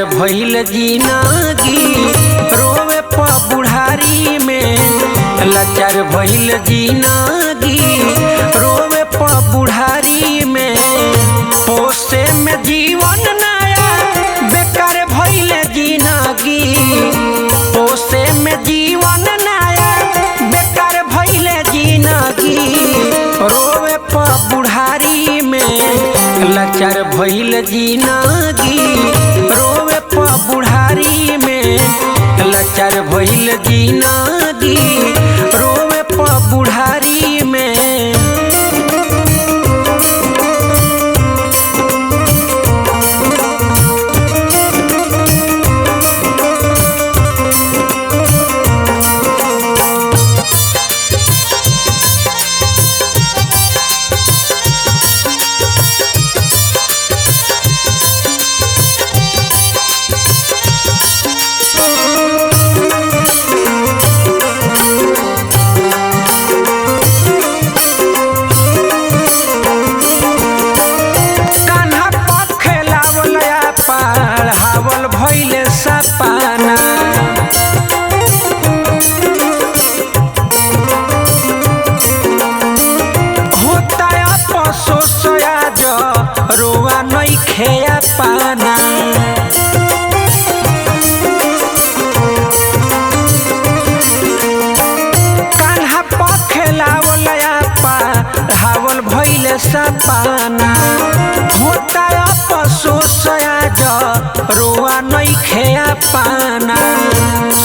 भइल जिंदगी रोवे प बुढ़ारी में। लाचार भइल जिंदगी रोवे प बुढ़ारी में। पोसे में जीवन नया बेकार भइल जिंदगी। पोसे में जीवन नया बेकार भइल जिंदगी रोवे प बुढ़ारी में। लाचार भइल जिंदगी रोवे प बुढ़ारी में। लाचार भइल जिंदगी रोवे प बुढ़ारी में। सपना होता अफसोस आज रोआ नहीं खेया पाना। कान्हा पखेलावल पढ़ावल भइल सपना। होता अफसोस आज रोआ नहीं खेया पाना।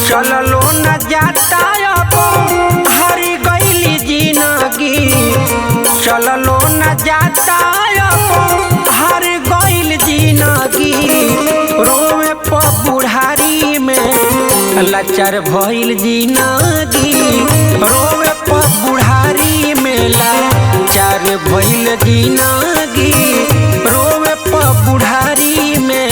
चललो न जाता अब हारी गइली जिंदगी। चललो न जाता अब हार गइल जिंदगी रोवे प बुढ़ारी में। लाचार भइल जिंदगी रोवे प बुढ़ारी में। लाचार भइल जिंदगी रोवे प बुढ़ारी में।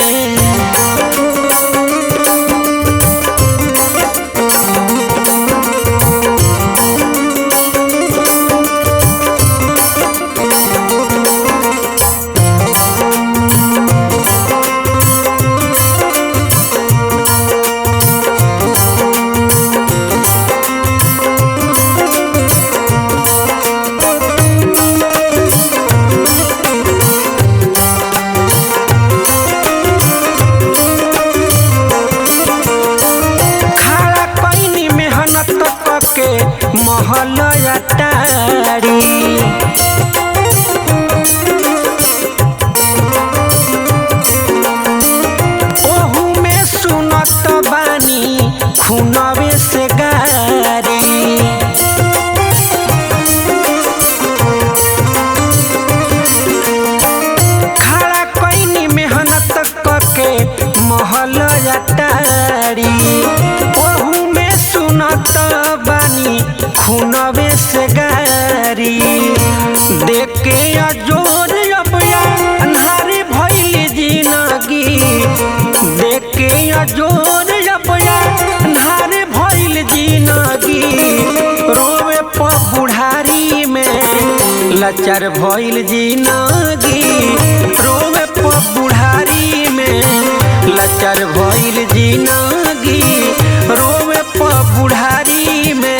महल अटारी ओहू में सुनत बानी खूनवे से गारी। खड़ा कईनी मेहनत करके महल अटारी। ओहू में सुनत बानी खूनवे से गारी। देख के अजोर अबया अन्हारी भइल जिंदगी। देख के अजोर अबया अन्हारी भइल जिंदगी रोवे प बुढ़ारी में। लाचार भइल जिंदगी रोवे प बुढ़ारी में। लाचार भइल जिंदगी रोवे प बुढ़ारी में।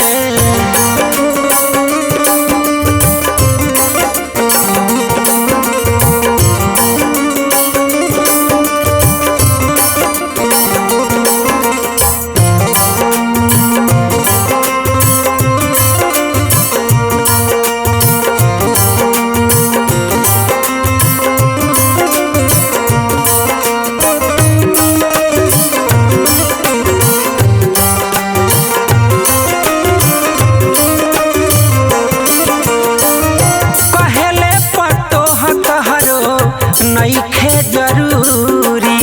नइखे जरूरी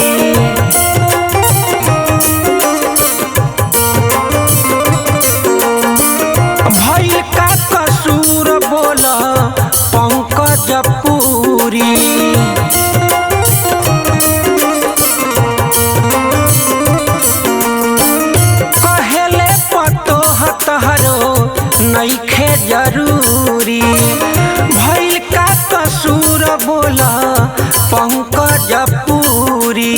भइल का कसूर बोल पंकज पूरी। कहेले पतोह तहरो नइखे जरूरी। भइल का कसूर बोला पंकज पूरी।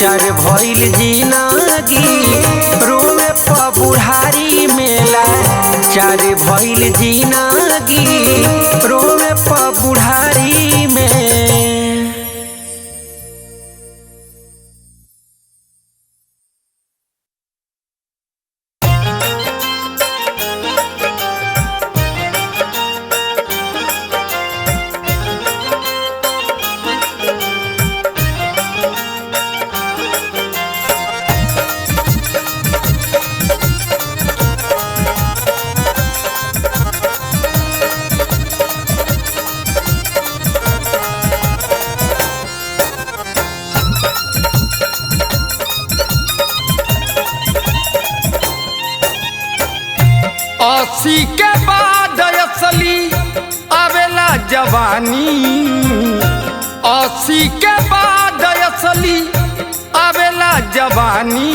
चार भइल जिंदगी रोवे प बुढ़ारी मेला चार भइल जिंदगी रोवे प बुढ़ारी में। अस्सी के बाद असली आवेला जवानी, अस्सी के बाद असली आवेला जवानी।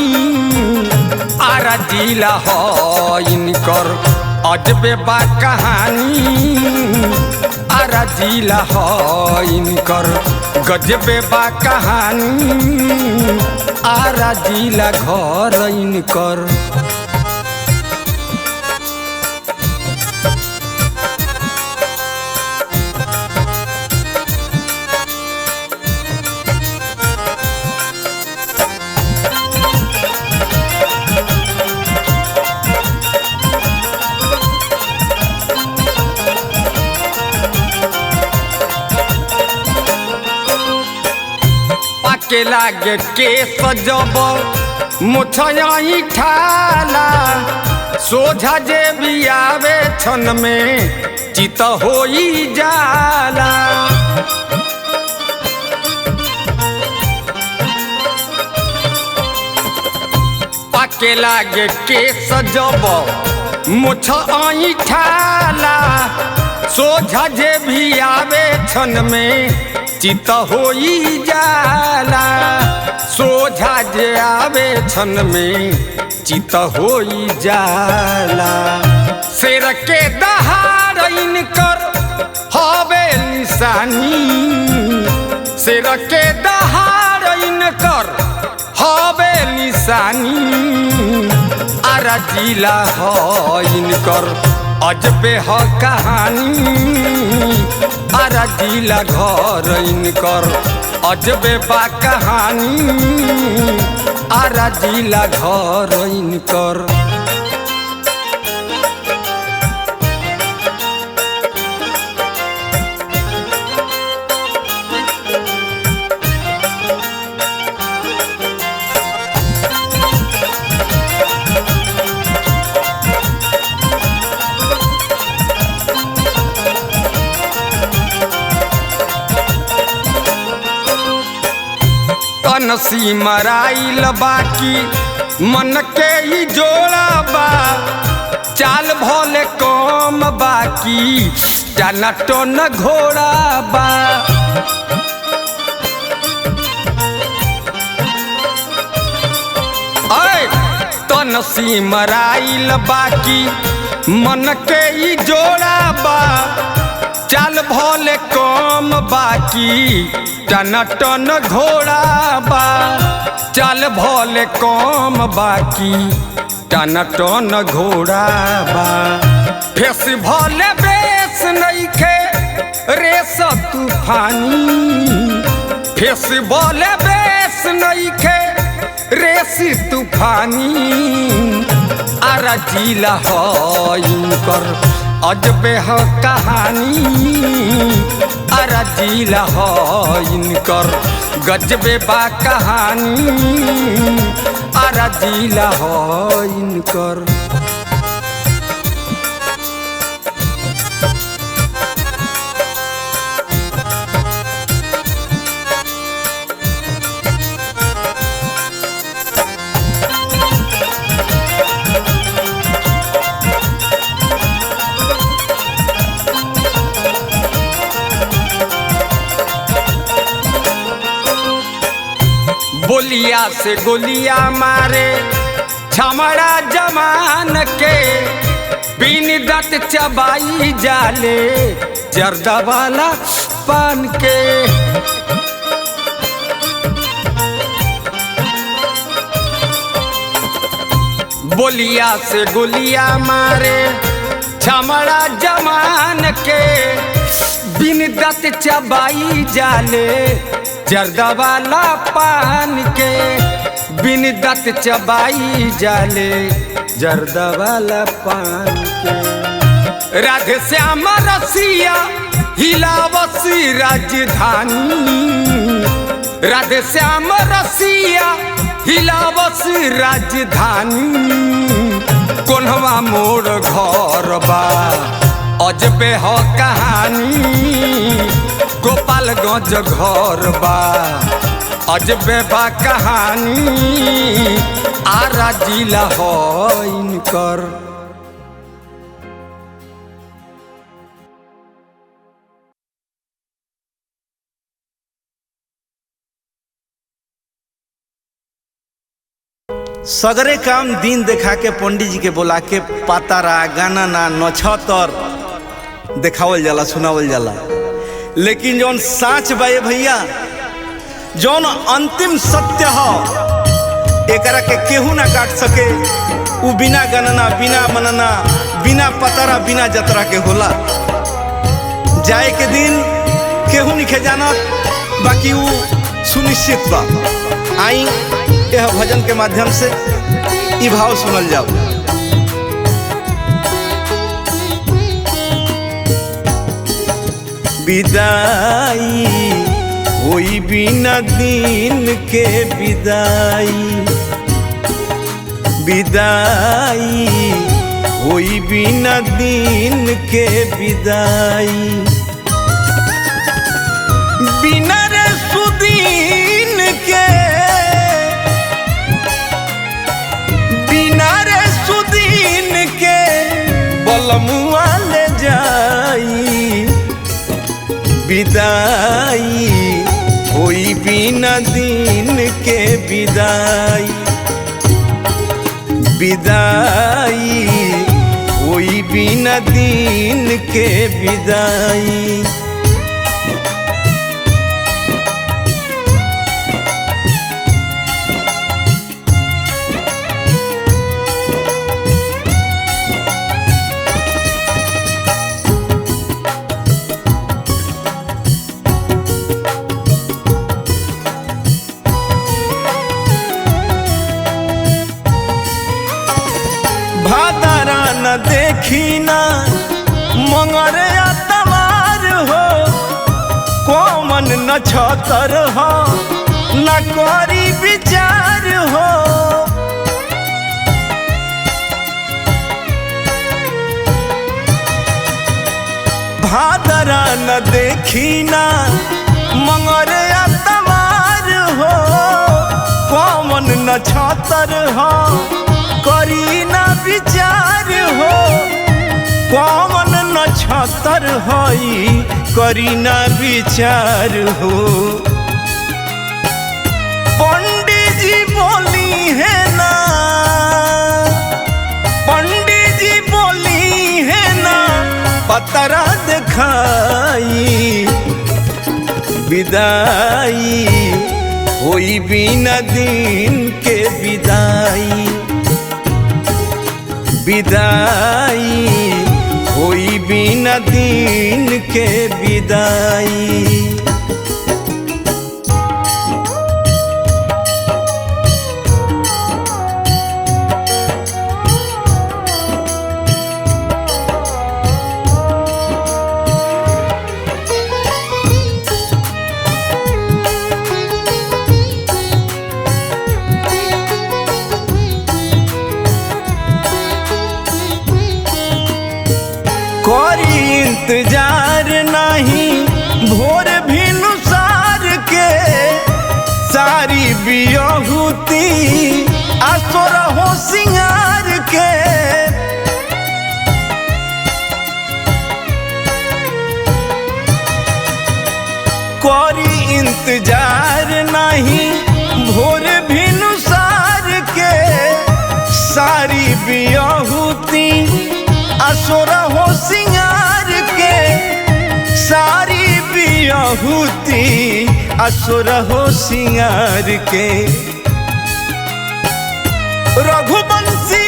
आरा जिला हो इनकर अजबे बा कहानी, आरा जिला हो इनकर गजबे बा कहानी। आरा जिला घर इनकर के लागे के सजब मुछयाई ठाला, सोझा जे भी आवे छन में चित होई जाला। पाके लागे के सजब मुछयाई ठाला, सोझा जे भी आवे छन में चित होई जाला। सोझा जे आवे छन में चित होई जाला। शेर के दहाड़ इनकर हवे निशानी, शेर के दहाड़ इनकर हवे निशानी। आरा जिला हो इनकर अजबे हो कहानी, आरा जिला घर इनकर अजबे बा कहानी। आरा जिला घर इनकर नसी मराइल बाकी मन के ही जोड़ा बा, चाल भोले कम बाकी जाना तो न घोड़ा बा। तनसी मराइल बाकी मन के ही जोड़ा बा, चाल भोले कम बाकी टन टन घोड़ा बा। चाल भोले कम बाकी टन टन घोड़ा बा। फेस भोले बेस नइखे रेस तूफानी, फेस भोले बेस नइखे रेस तूफानी। आरा जिला हो इनकर अजबे हो कहानी, आरा जिला हो इनकर गजबे बा कहानी। आरा जिला हो इनकर बोलिया से गोलिया मारे छमड़ा जमान के, बिन दत चबाई जाले जर्दा वाला पान के। बोलिया से गुलिया मारे छमड़ा जमान के, बिन दत चबाई जाले जर्दा वाला पान के, बिन दत चबाई जाले जर्दा वाला पान के। राधे श्याम रसिया हिलावसी राजधानी, राधे श्याम रसिया हिलावस राजधानी। कोन्हवा मोर घर बा अजबे हो कहानी, गोपालगंज घर बा अजबे बा कहानी, आरा जिला हो इनकर। सगरे काम दिन देखा के पंडित जी के बोला के पातारा गाना ना नछतर देखावल जाला सुनावल जाला, लेकिन जौन साच बाए भैया जौन अंतिम सत्य हो एकरा के केहू ना काट सके। उ बिना गणना बिना मनना बिना पतारा बिना जतरा के होला। जाए के दिन केहू नहीं जानत, बाकी उ सुनिश्चित बा। आई यह भजन के माध्यम से ई भाव सुनल जाओ। विदाई होई बिना दिन के विदाई, विदाई होई बिना दिन के विदाई, बिना रे सुदीन के, बिना रे सुदीन के बलमुआ ले जाई। विदाई होई बिना दिन के विदाई, विदाई होई बिना दिन के विदाई। भादरा न देखी ना मंगर तवार हो, कोमन न छतर हो न करी विचार हो। भादरा न देखी ना मंगर तवार हो, कोमन न छतर हो करी ना विचार हो। कौन न छतर हई करी ना विचार हो। पंडित जी बोली है ना, पंडित जी बोली है ना पतरा दिखाई। विदाई होई बिना दिन के विदाई, विदाई होई बिना दिन के विदाई। कोरी इंतजार नहीं भोर भी नुसार के, सारी बियहुती आसोर हो सिंगार के। कोरी इंतजार नहीं भोर भी नुसार के, सारी बियहुती असुर हो सिंगार के। सारी बियहुती असुर हो सिंगार के। रघुवंशी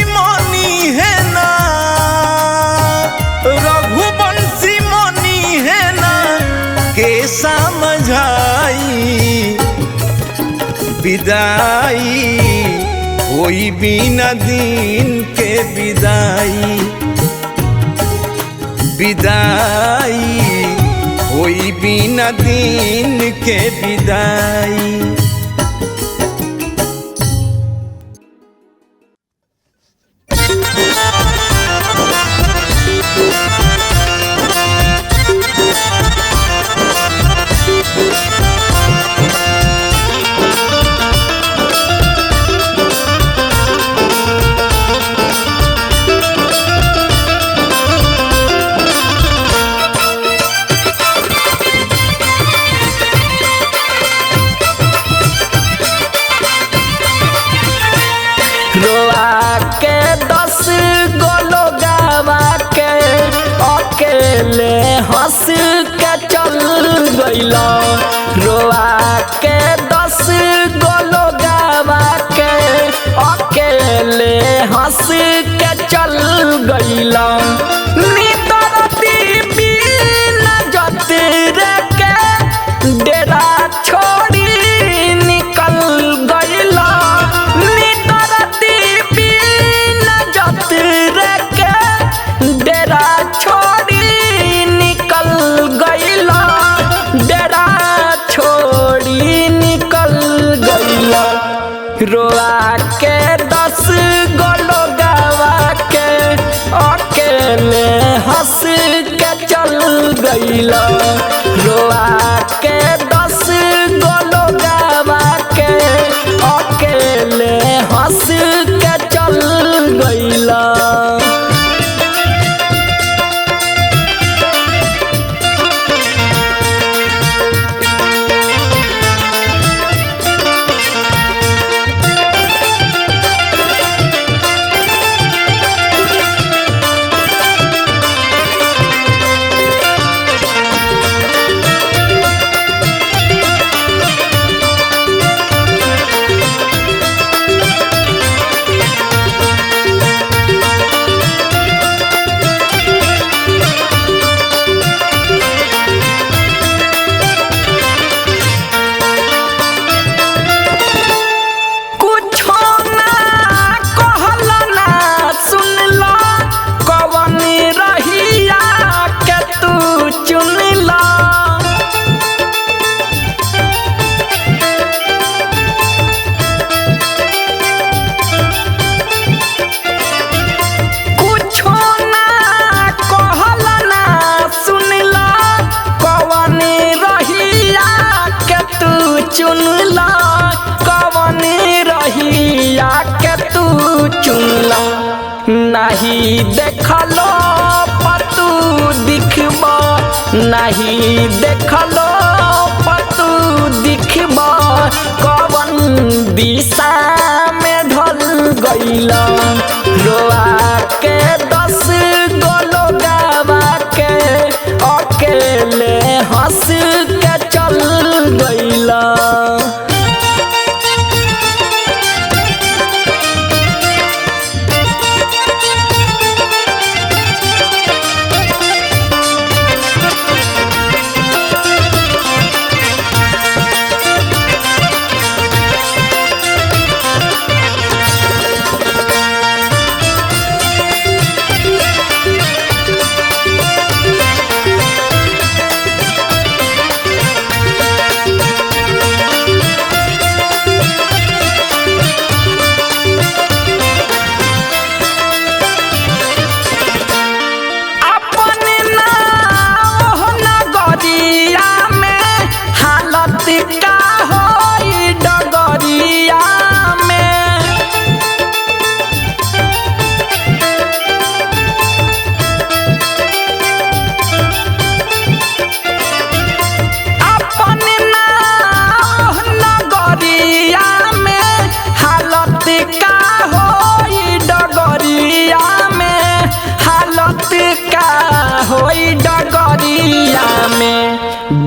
विदाई विदाई होई बिना दिन के विदाई विदाई होई बिना दिन के विदाई। रोआ के 10 गो लोगवा के अकेले हंस के चल गइला। रोआ के 10 गो लोगवा के अकेले हंस के चल गइला। नितर दीपी नजत रे के डेरा छोड़ी निकल गइला। डेरा छोड़ी निकल गइला। डेरा छोड़ी निकल गइला। रोआ के 10 गो लोगवा के अकेले हंस के चल गइला। रोआ के 10 गो लोगवा के अकेले हंस के चल गइला। चुनला कवन रहिया के तू चुनला। नहीं देखलो पतू दिखबा। नहीं देखलो पतू दिखबा। कवन दिशा में ढल गइला। रोआ के 10 गो लोगवा के अकेले हंस के चल गइला।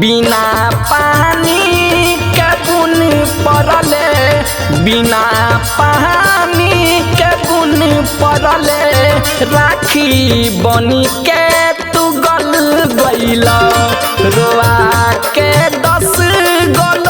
बिना पानी के बुन पड़ले, बिना पानी के बुन पड़ले, राखी बनी के तू गल गइला। रोआ के 10 गल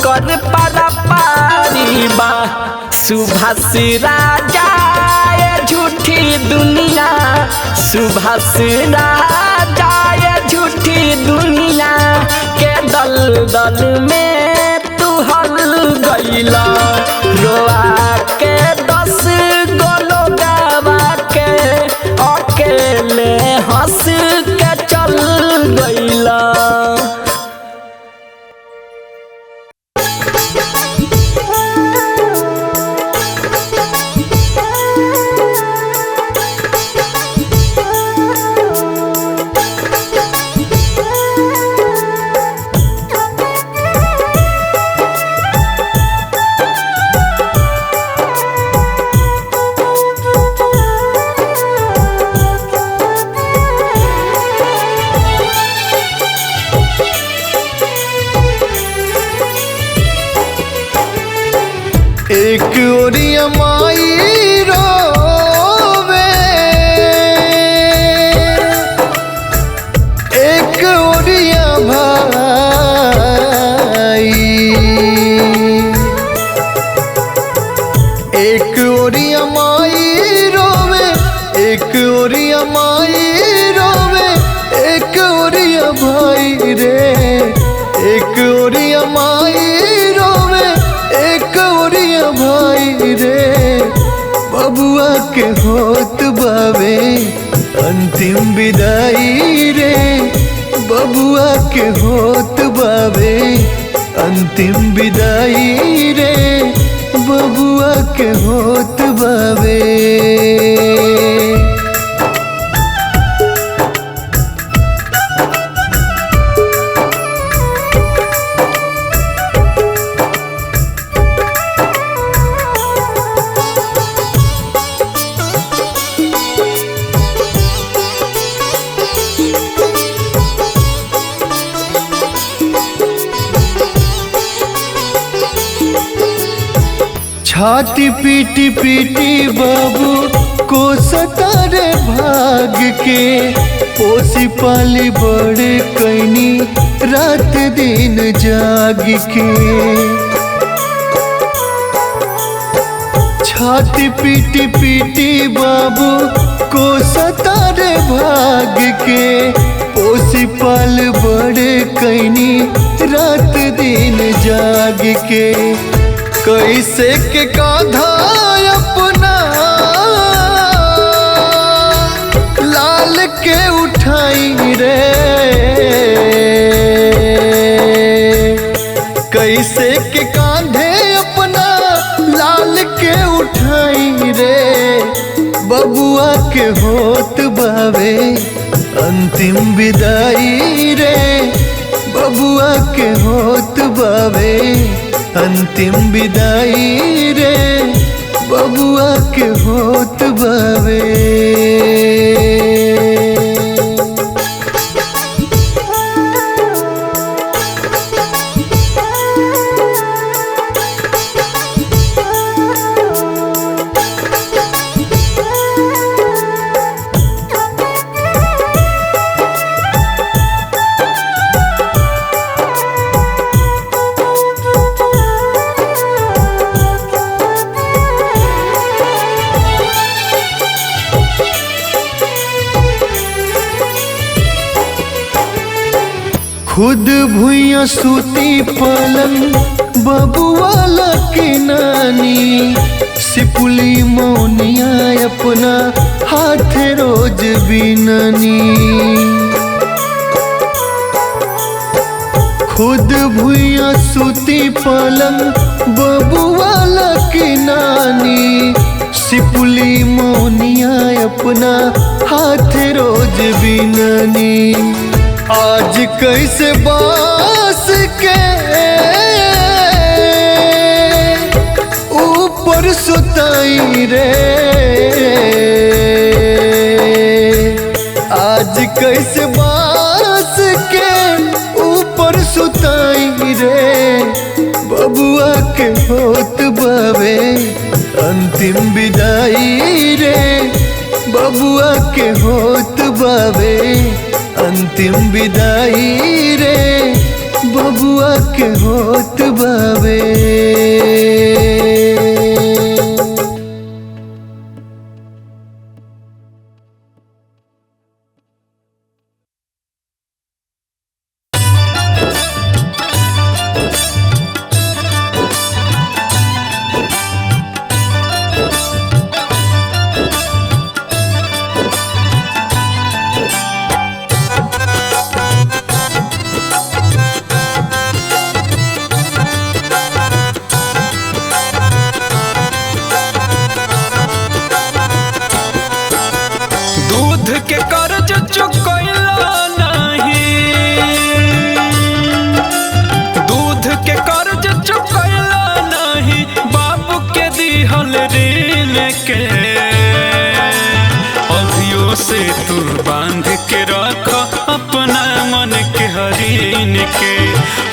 कर पारा पारी बा सुभाष राजा ये झूठी दुनिया सुभाष राजा ये झूठी दुनिया के दल दल में तू हल गईला रोआ के 10 गोलो गावा के अकेले हंस के चल गईला। एक ओरिया माई रोवे एक ओरिया भाई एक ओरिया माई रोवे एक ओरिया माई रोवे एक ओरिया भाई रे एक ओरिया माई रोवे एक ओरिया भाई रे बबुआ के होत बावे अंतिम विदाई रे बबुआ के होत बावे अंतिम विदाई रे बबुआ के होत बावे। छाती पीटी पीटी बाबू को सतारे भाग के पोसी पाली बड़े कैनी रात दिन जाग के छाती पीटी पीटी बाबू को सतारे भाग के पोसी पाल बड़े कैनी रात दिन जाग के कैसे के कांधा अपना लाल के उठाई रे कैसे के कांधे अपना लाल के उठाई रे बबुआ के होत बावे अंतिम विदाई रे बबुआ के होत बावे अंतिम विदाई रे बबुआ के होत बावे। खुद भुइया सूती पलंग बबुआला के नानी सिपुली मौनिया अपना हाथ रोज बिननी खुद भुइया सूती पलंग बबुआला के नानी सिपुली मौनिया अपना हाथ रोज बिननी आज कैसे बास के ऊपर सुताई रे आज कैसे बास के ऊपर सुताई रे बबुआ के होत बावे अंतिम विदाई रे बबुआ के होत बावे अंतिम विदाई रे बबुआ के होत बावे।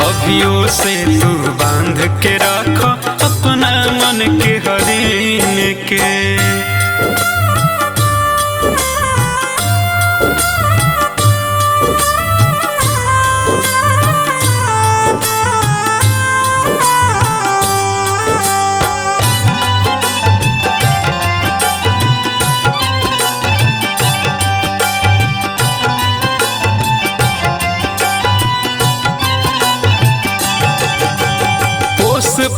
अभियो से तू बांध के रख अपना मन के हरीन के।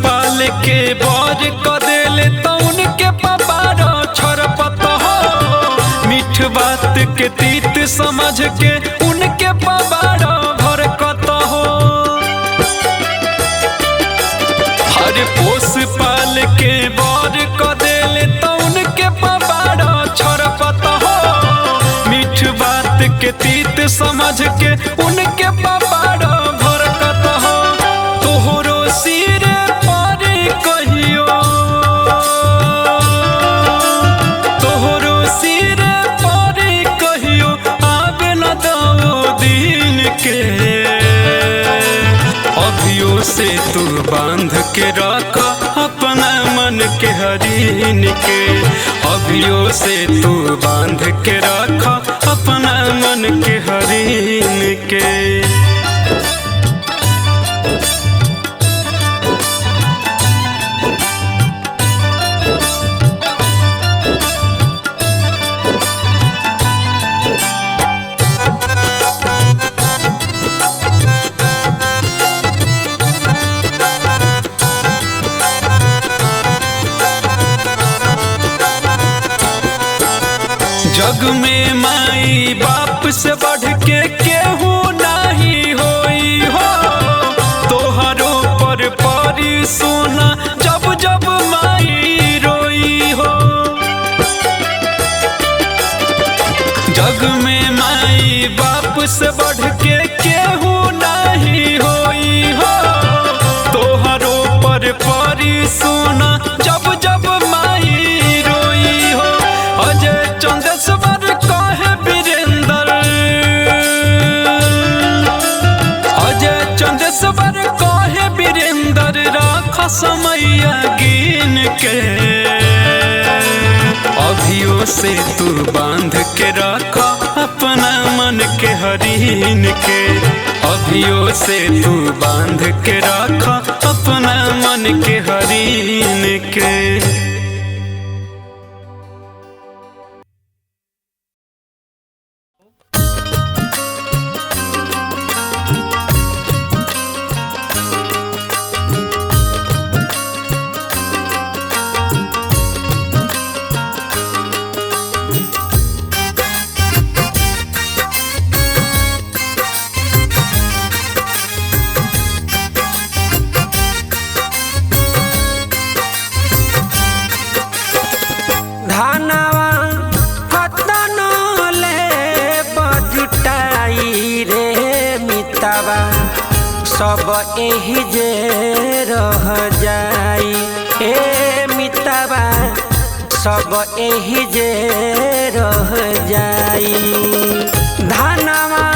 पाल के बर कदेले तो उनके पबारो छरपत हो। मीठ बात के तीत समझ के उनके पबारो भरकत हो। हर पोस पाल के बर कदेले तो उनके पबारो छरपत हो। मीठ बात के तीत समझ के उनके पबारो भरकत हो। तोहरो सिर से तू बांध के रख अपना मन के हरीन के। अभियो से तू बांध के रख अपना मन के हरीन के। जग में माई बाप से बढ़ के केहू नहीं होई हो। तोहरो पर परी सोना जब जब माई रोई हो। जग में माई बाप से बढ़ के केहू नहीं होई हो। तोहरो पर परी सोना जब जब माई रोई हो। अजय चंदेश्वर कहे वीरेंद्र, अजय चंदेश्वर कहे वीरेंद्र राख समैया गिन के। अभियो से तू बांध के रख अपना मन के हरीन के। अभियो से तू बांध के रख अपना मन के हरीन के। सब एही जे रह जाई ए मिताबा, सब एही जे रह जाई। धानवा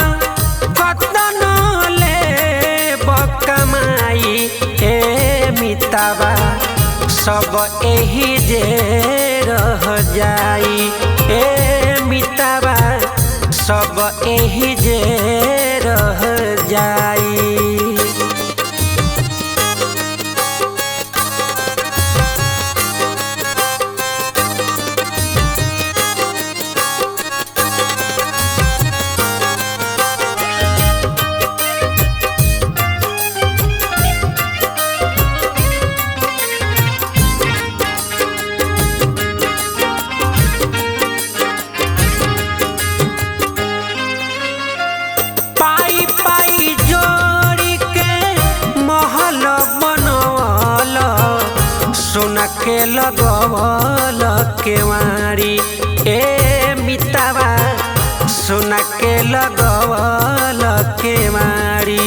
कतन ले बकमाई ए मिताबा, सब एही जे रह जाई ए मिताबा, सब एही जे रह जाई। के लगवल केवाड़ी ए मितावा सुन के लगवल केवाड़ी।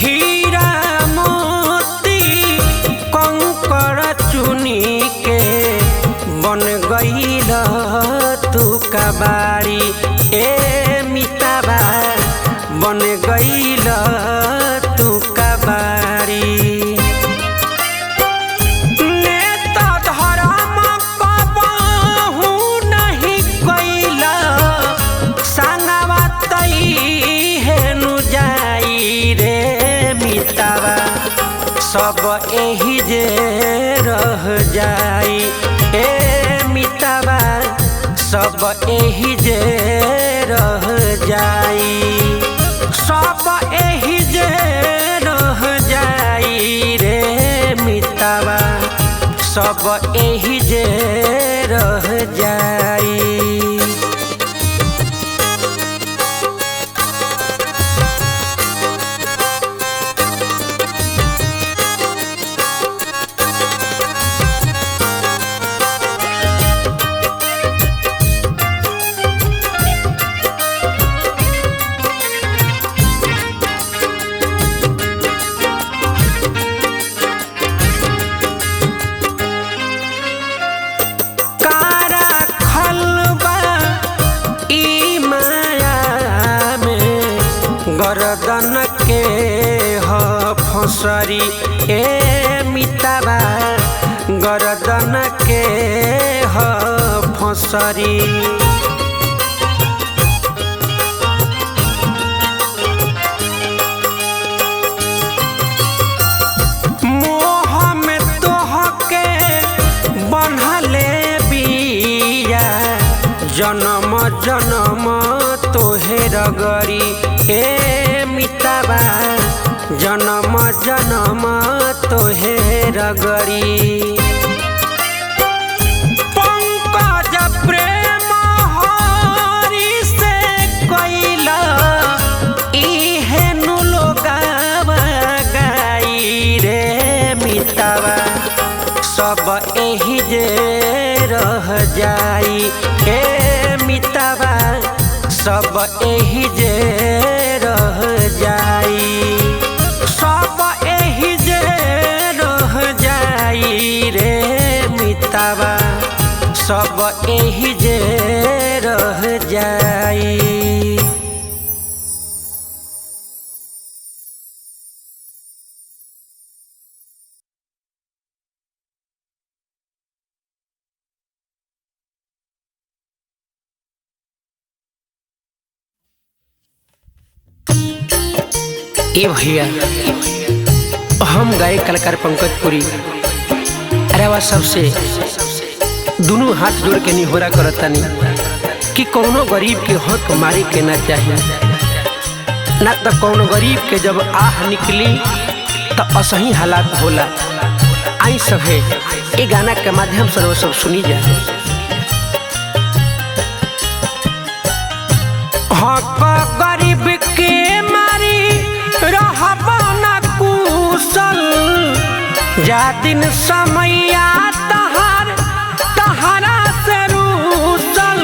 हीरा मोती कंकड़ चुनी के बन गईल तू कबाड़ी ए मितावा बन गईल तू कबाड़ी। नेता धर्म कबहू नहीं कइला संगवा तई हेनु जाई रे मितावा सब एही जे रह जाई ए मितावा सब एही जे रह जाई सब एही जे रह जाई रे मितावा सब एही जे रह जाई। गर्दन के ह फसरी ए मितावा गर्दन के ह फसरी। मोह में तोह के बन्हले बिया जन्म जन्म तोहे रगरी ए मितावा जन्म जन्म तोहे रगरी। पंकज प्रेम हरि से कइला इहे नु लोगावा गाई रे मितावा सब एही जे रह जाई ए मितावा सब एही जे रह जाई सब एही जे रह जाई रे मितावा सब एही जे रह जाई। ए भैया हम गायक कलाकार पंकज पुरी अरेवा सबसे दोनों हाथ जोड़ के निहोरा करतानी कि कौनो गरीब के हक मारे के ना चाहिए ना तो कौनो गरीब के जब आह निकली तो असही हालात होला। आई सब है ये गाना के माध्यम से वो सब सुनी जाए। हक गरीब के मारी रहबा ना कुशल जा दिन समैया तहारा से रूसल।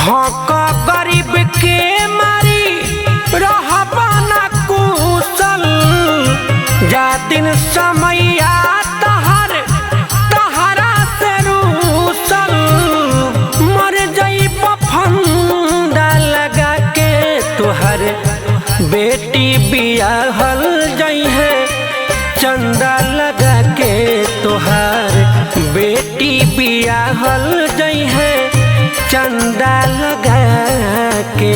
हक गरीब के मारी रहबा ना कुशल जा दिन समैया तहारा से रूसल। मर जाई फंदा लगा के तुहर बेटी बियाहल जाई है चंदा लगा के तुहार बेटी बियाहल जाई है चंदा लगा के।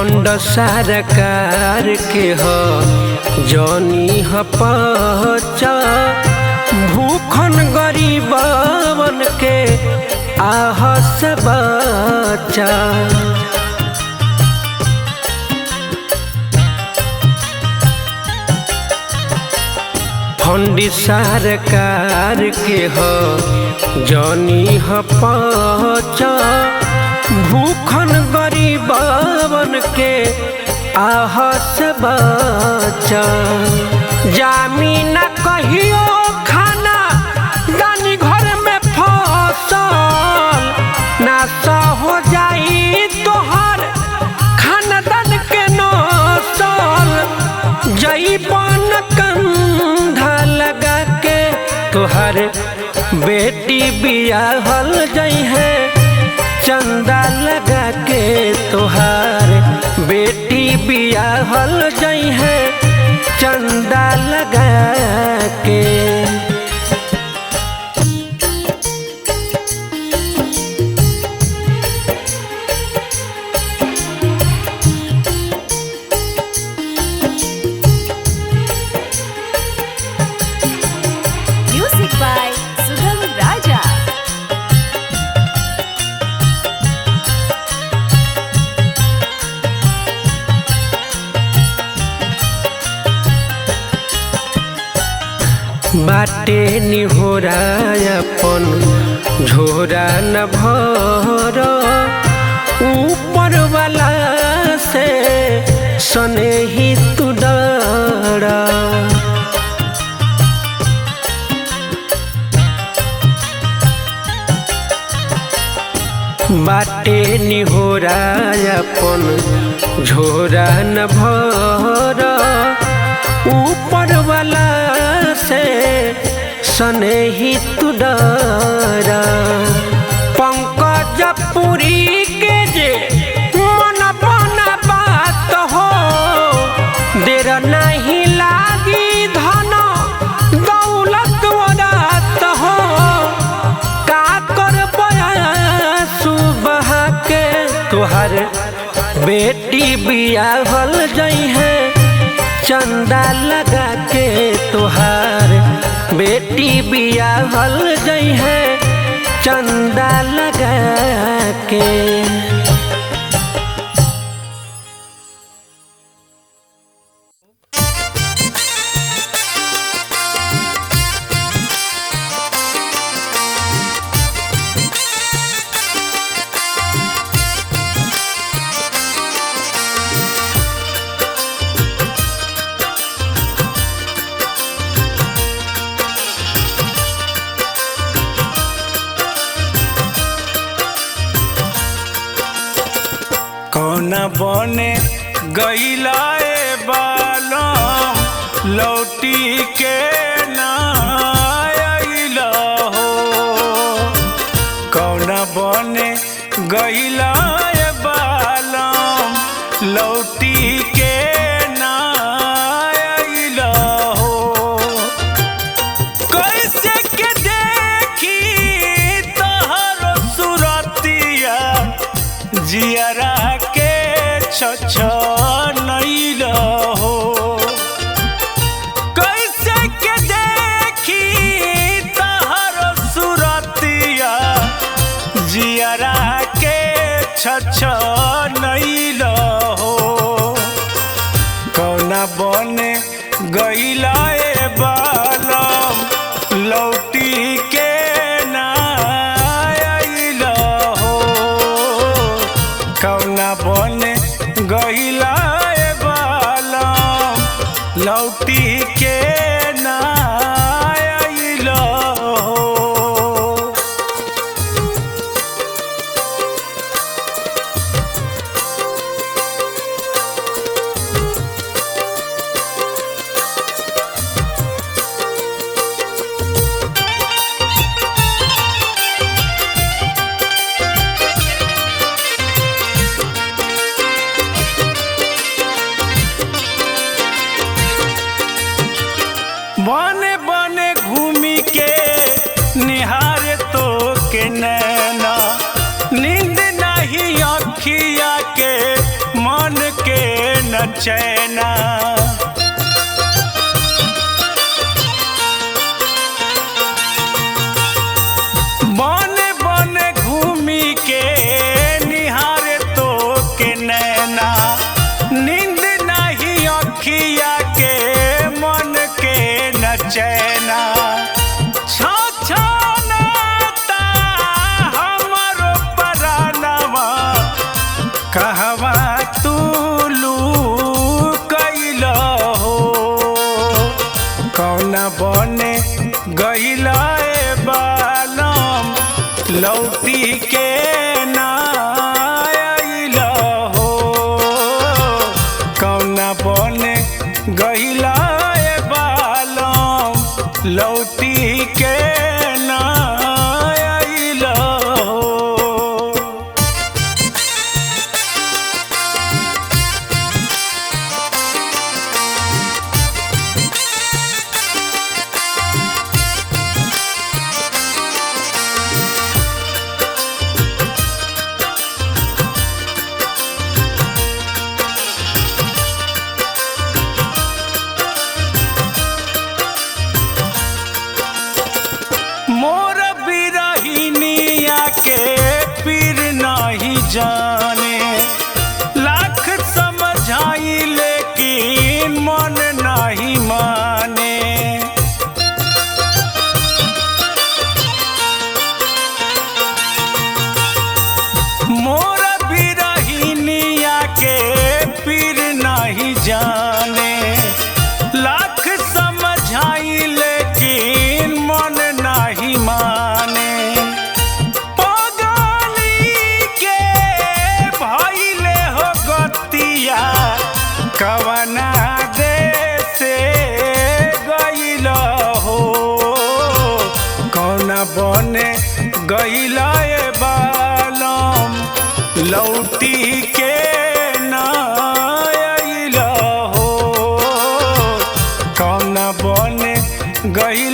फंड सरकार के हो जनी ह पचा भूखन गरीबन के आह से बचा। फंड सरकार के हो जनी ह पचा भूखन गरीबन के आह से बचा। जामीन कहियो खाना दानी घर में फसल नाशा हो जाई तोहर खानदान के नसल। जईबन कंधा लगा के तोहर बेटी बियाहल जई है चंदा लगा के तोहार बेटी बियाहल जई है चंदा लगा के। Music by Sugam Raja. बाटे निहोरा अपन झोरा न भर ऊपर वाला से सने ही तू डरा। बाटे निहोरा अपन झोरा न भर ऊपर वाला से सने ही तू डरा। पंकज पुरी के जे मन बना बात हो देर नहीं लागी धन दौलत वरात हो। का कर सुबह के तोहर बेटी बियाहल जई है चंदा लगा के तोहार बेटी बियाहल जई है चंदा लगा के। कौना बने गईला ए बालम लौटी के ना आइला हो। कौना बने गईला ए बालम लौटी के ना आइला हो। कैसे के देखी तोहर सुरतिया जियरा नहीं हो। कैसे के देखी तहर सुरतिया जियरा के नहीं हो। कौना बने गईला ए बालम लौटी के ना आइला हो। कौना बने गईला ए बालम लौटी के ना आइला हो। बने बने घूमी के निहारे तो के नैना नींद नहीं अखिया के मन चैना। बने बने घूमी के निहारे तो के नैना, नींद नहीं अखिया के मन के न चैना। छछनाता हमरो परानवा, कहवा तुलू कैल हो, कौना बने गैला बालम, लौटी के ना आइल हो, कौना बने गैला बालम, लौटी के ना आइल हो। मोर बिरहिनिया के पीर नहीं जाने, लाख समझाई लेकिन मन नहीं माने। मोर बिरहिनिया के पीर नहीं जाने, लाख समझाई लेकिन मन नहीं माने। पगली के भइले हो गतिया, कवना देशे गइल हो, कौना बने गइल बालम, लौटी के ना आइल हो, कौना बने गइल